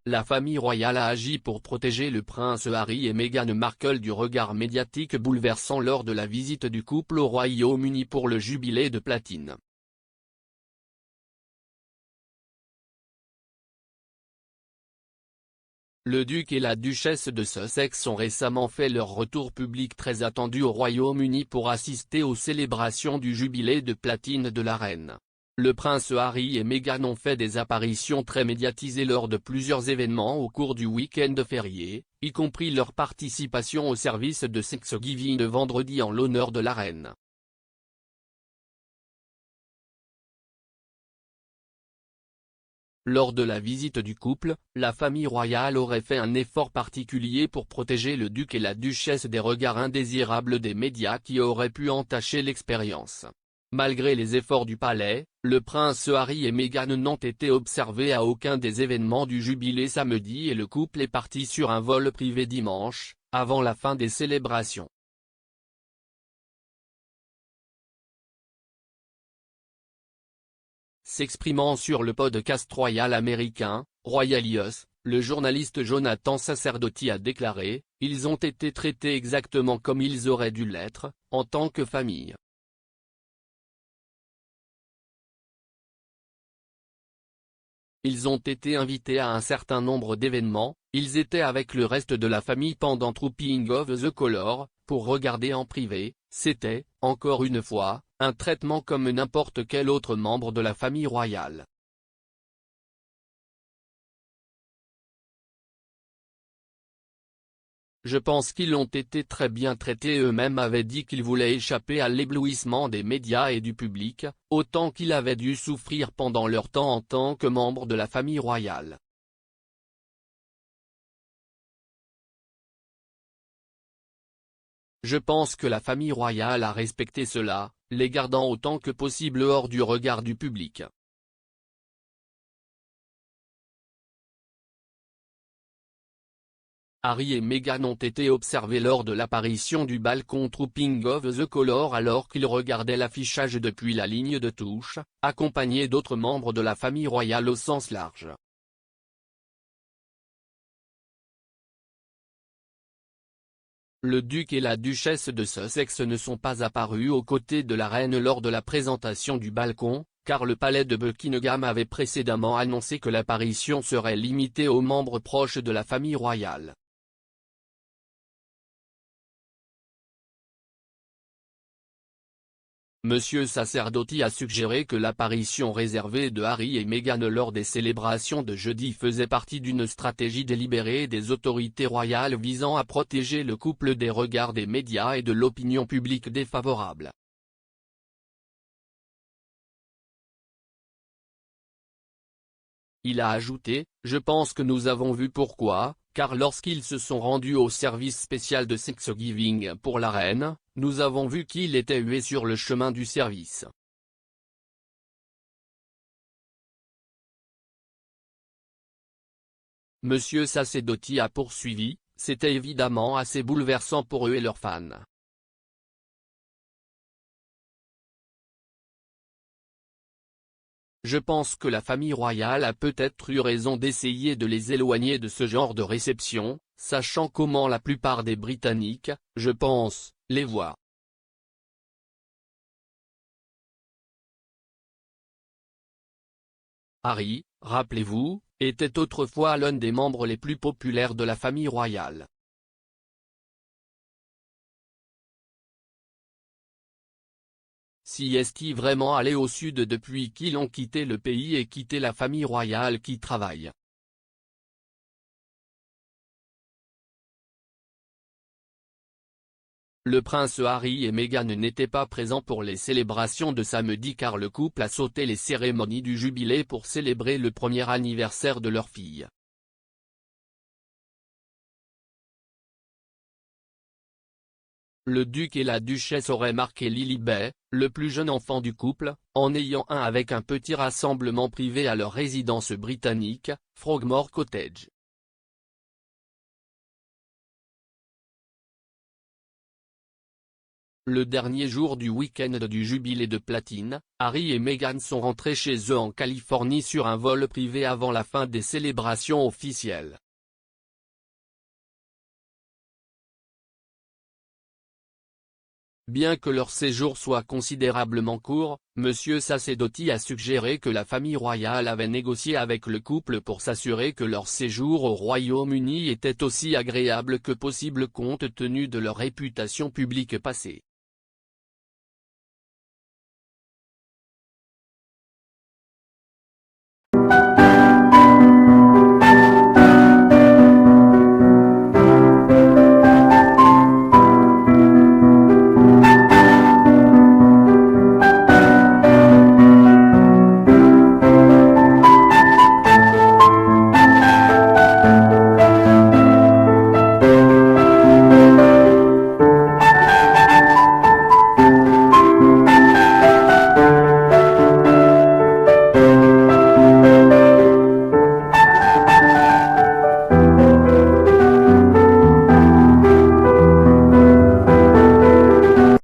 la famille royale a agi pour protéger le prince Harry et Meghan Markle du regard médiatique bouleversant lors de la visite du couple au Royaume-Uni pour le jubilé de platine. Le duc et la duchesse de Sussex ont récemment fait leur retour public très attendu au Royaume-Uni pour assister aux célébrations du jubilé de platine de la reine. Le prince Harry et Meghan ont fait des apparitions très médiatisées lors de plusieurs événements au cours du week-end férié, y compris leur participation au service de Thanksgiving de vendredi en l'honneur de la reine. Lors de la visite du couple, la famille royale aurait fait un effort particulier pour protéger le duc et la duchesse des regards indésirables des médias qui auraient pu entacher l'expérience. Malgré les efforts du palais, le prince Harry et Meghan n'ont été observés à aucun des événements du jubilé samedi et le couple est parti sur un vol privé dimanche, avant la fin des célébrations. S'exprimant sur le podcast royal américain, Royalius, le journaliste Jonathan Sacerdoti a déclaré « Ils ont été traités exactement comme ils auraient dû l'être, en tant que famille. Ils ont été invités à un certain nombre d'événements, ils étaient avec le reste de la famille pendant Trooping of the Colour, pour regarder en privé, c'était, encore une fois, un traitement comme n'importe quel autre membre de la famille royale. Je pense qu'ils ont été très bien traités eux-mêmes avaient dit qu'ils voulaient échapper à l'éblouissement des médias et du public, autant qu'ils avaient dû souffrir pendant leur temps en tant que membres de la famille royale. Je pense que la famille royale a respecté cela, les gardant autant que possible hors du regard du public. Harry et Meghan ont été observés lors de l'apparition du balcon Trooping of the Colour alors qu'ils regardaient l'affichage depuis la ligne de touche, accompagnés d'autres membres de la famille royale au sens large. Le duc et la duchesse de Sussex ne sont pas apparus aux côtés de la reine lors de la présentation du balcon, car le palais de Buckingham avait précédemment annoncé que l'apparition serait limitée aux membres proches de la famille royale. Monsieur Sacerdoti a suggéré que l'apparition réservée de Harry et Meghan lors des célébrations de jeudi faisait partie d'une stratégie délibérée des autorités royales visant à protéger le couple des regards des médias et de l'opinion publique défavorable. Il a ajouté, « Je pense que nous avons vu pourquoi, car lorsqu'ils se sont rendus au service spécial de Thanksgiving pour la reine, nous avons vu qu'il était hué sur le chemin du service. » Monsieur Sacerdoti a poursuivi, « C'était évidemment assez bouleversant pour eux et leurs fans. Je pense que la famille royale a peut-être eu raison d'essayer de les éloigner de ce genre de réception, sachant comment la plupart des Britanniques, je pense, les voient. » Harry, rappelez-vous, était autrefois l'un des membres les plus populaires de la famille royale. Si est-il vraiment allé au sud depuis qu'ils ont quitté le pays et quitté la famille royale qui travaille? Le prince Harry et Meghan n'étaient pas présents pour les célébrations de samedi car le couple a sauté les cérémonies du jubilé pour célébrer le premier anniversaire de leur fille. Le duc et la duchesse auraient marqué Lilibet, le plus jeune enfant du couple, en ayant un avec un petit rassemblement privé à leur résidence britannique, Frogmore Cottage. Le dernier jour du week-end du jubilé de platine, Harry et Meghan sont rentrés chez eux en Californie sur un vol privé avant la fin des célébrations officielles. Bien que leur séjour soit considérablement court, M. Sacerdoti a suggéré que la famille royale avait négocié avec le couple pour s'assurer que leur séjour au Royaume-Uni était aussi agréable que possible compte tenu de leur réputation publique passée.